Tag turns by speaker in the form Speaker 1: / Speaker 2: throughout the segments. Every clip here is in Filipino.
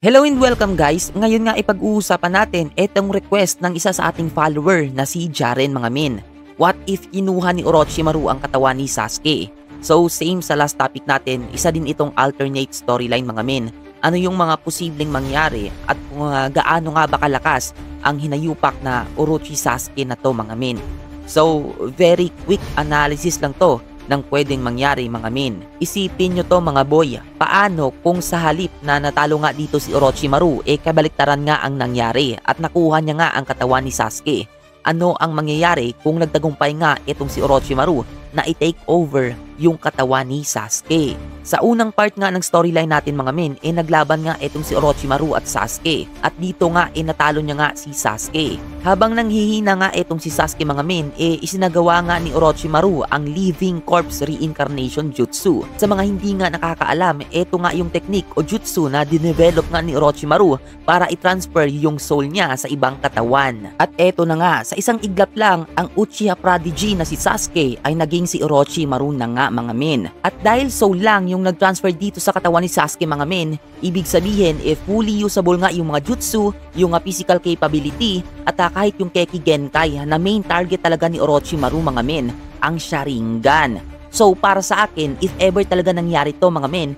Speaker 1: Hello and welcome guys! Ngayon nga ipag-uusapan natin itong request ng isa sa ating follower na si Jaren mga min. What if kinuha ni Orochimaru ang katawan ni Sasuke? So same sa last topic natin, isa din itong alternate storyline mga min. Ano yung mga posibleng mangyari at kung gaano nga ba kalakas ang hinayupak na Orochi Sasuke na to mga min. So very quick analysis lang to ng pwedeng mangyari mga min. Isipin nyo to mga boy, paano kung sa halip na natalo nga dito si Orochimaru kabaliktaran nga ang nangyari at nakuha niya nga ang katawan ni Sasuke? Ano ang mangyayari kung nagtagumpay nga itong si Orochimaru na i-take over yung katawan ni Sasuke? Sa unang part nga ng storyline natin mga min, naglaban nga itong si Orochimaru at Sasuke. At dito nga natalo niya nga si Sasuke. Habang nanghihina nga itong si Sasuke mga min, isinagawa nga ni Orochimaru ang Living Corpse Reincarnation Jutsu. Sa mga hindi nga nakakaalam, ito nga yung technique o jutsu na dinevelop nga ni Orochimaru para i-transfer yung soul niya sa ibang katawan. At eto na nga, sa isang iglap lang, ang Uchiha Prodigy na si Sasuke ay naging si Orochimaru na nga mga min. At dahil soul lang yung nag-transfer dito sa katawan ni Sasuke mga min, ibig sabihin fully usable nga yung mga jutsu, yung physical capability, at kahit yung Keki Genkai na main target talaga ni Orochimaru mga min, ang Sharingan. So para sa akin, if ever talaga nangyari to mga men,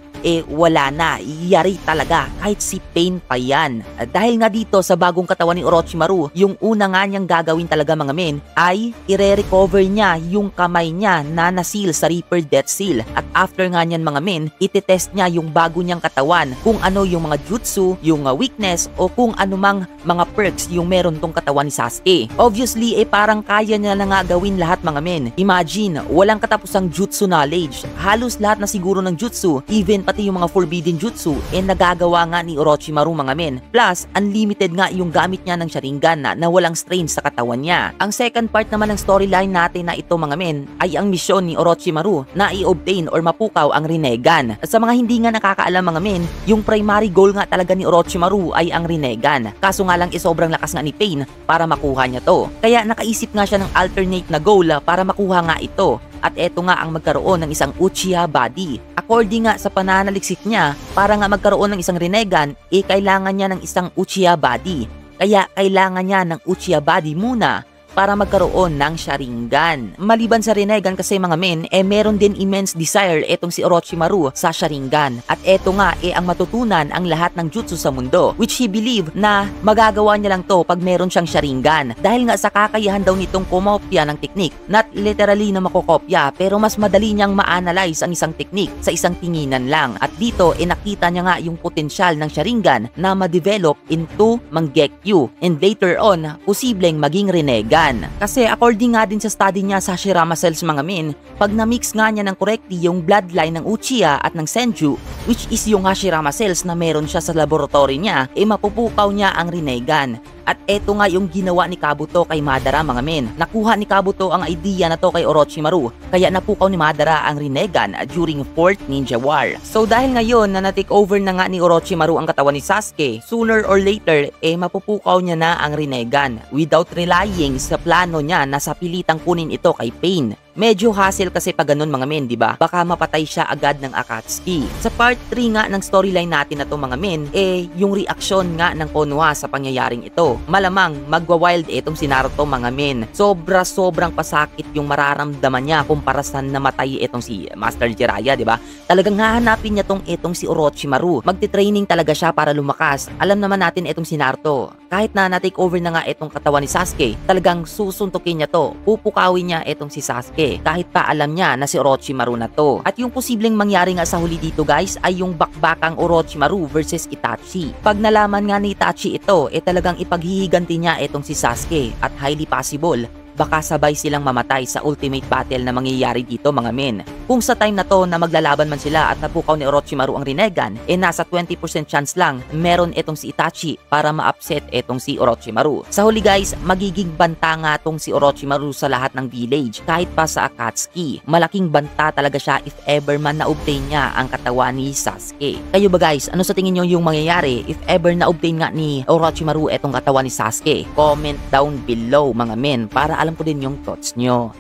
Speaker 1: wala na, yari talaga kahit si Pain pa yan. Dahil nga dito sa bagong katawan ni Orochimaru, yung una nga niyang gagawin talaga mga men ay i-recover niya yung kamay niya na nasil sa Reaper Death Seal. At after nga niyan mga men, itetest niya yung bago niyang katawan kung ano yung mga jutsu, yung weakness o kung anumang mga perks yung meron tong katawan ni Sasuke. Obviously parang kaya niya na nga gawin lahat mga men. Imagine, walang katapusang jutsu knowledge. Halos lahat na siguro ng jutsu, even pati yung mga forbidden jutsu, nagagawa nga ni Orochimaru mga men. Plus, unlimited nga yung gamit niya ng Sharingan na walang strain sa katawan niya. Ang second part naman ng storyline natin na ito mga men ay ang misyon ni Orochimaru na i-obtain or mapukaw ang Rinnegan. Sa mga hindi nga nakakaalam mga men, yung primary goal nga talaga ni Orochimaru ay ang Rinnegan. Kaso nga lang sobrang lakas nga ni Pain para makuha niya to. Kaya nakaisip nga siya ng alternate na goal para makuha nga ito. At eto nga ang magkaroon ng isang Uchiha body. According nga sa pananaliksik niya, para nga magkaroon ng isang Rinnegan, kailangan niya ng isang Uchiha body. Kaya kailangan niya ng Uchiha body muna para magkaroon ng Sharingan. Maliban sa Rinnegan kasi mga men, meron din immense desire etong si Orochimaru sa Sharingan. At eto nga ang matutunan ang lahat ng jutsu sa mundo, which he believe na magagawa niya lang to pag meron siyang Sharingan. Dahil nga sa kakayahan daw nitong kumopya ng technique, not literally na makokopya, pero mas madali niyang ma-analyze ang isang technique sa isang tinginan lang. At dito nakita niya nga yung potensyal ng Sharingan na ma-develop into Mangekyo and later on, posibleng maging Rinnegan. Kasi according nga din sa study niya sa Hashirama cells mga men, pag na-mix nga niya ng correctly yung bloodline ng Uchiha at ng Senju, which is yung Hashirama cells na meron siya sa laboratory niya, mapupukaw niya ang Rinnegan. At eto nga yung ginawa ni Kabuto kay Madara mga men. Nakuha ni Kabuto ang idea na to kay Orochimaru, kaya napukaw ni Madara ang Rinnegan during 4th Ninja War. So dahil ngayon na na-take over na nga ni Orochimaru ang katawan ni Sasuke, sooner or later mapupukaw niya na ang Rinnegan without relying sa plano niya na sa pilitang kunin ito kay Pain. Medyo hassle kasi pag ganun mga men, di ba? Baka mapatay siya agad ng Akatsuki. Sa part 3 nga ng storyline natin na to mga men, yung reaksyon nga ng Konoha sa pangyayaring ito. Malamang magwa-wild itong si Naruto mga men. Sobrang pasakit yung mararamdaman niya kumpara sa namatay itong si Master Jiraiya, di ba? Talagang hahanapin niya itong si Orochimaru. Magti-training talaga siya para lumakas. Alam naman natin itong si Naruto. Kahit na na-take over na nga itong katawan ni Sasuke, talagang susuntukin niya to. Pupukawin niya itong si Sasuke. Kahit pa alam niya na si Orochimaru na to. At yung posibleng mangyari nga sa huli dito guys ay yung bakbakang Orochimaru versus Itachi. Pag nalaman nga ni Itachi ito, talagang ipaghihiganti niya itong si Sasuke at highly possible baka sabay silang mamatay sa ultimate battle na mangyayari dito mga men. Kung sa time na to na maglalaban man sila at napukaw ni Orochimaru ang Rinnegan, nasa 20% chance lang meron itong si Itachi para ma-upset itong si Orochimaru. Sa huli guys, magiging banta nga itong si Orochimaru sa lahat ng village kahit pa sa Akatsuki. Malaking banta talaga siya if ever man na-obtain niya ang katawan ni Sasuke. Kayo ba guys, ano sa tingin nyo yung mangyayari if ever na-obtain nga ni Orochimaru itong katawan ni Sasuke? Comment down below mga men para alam ko din yung thoughts nyo.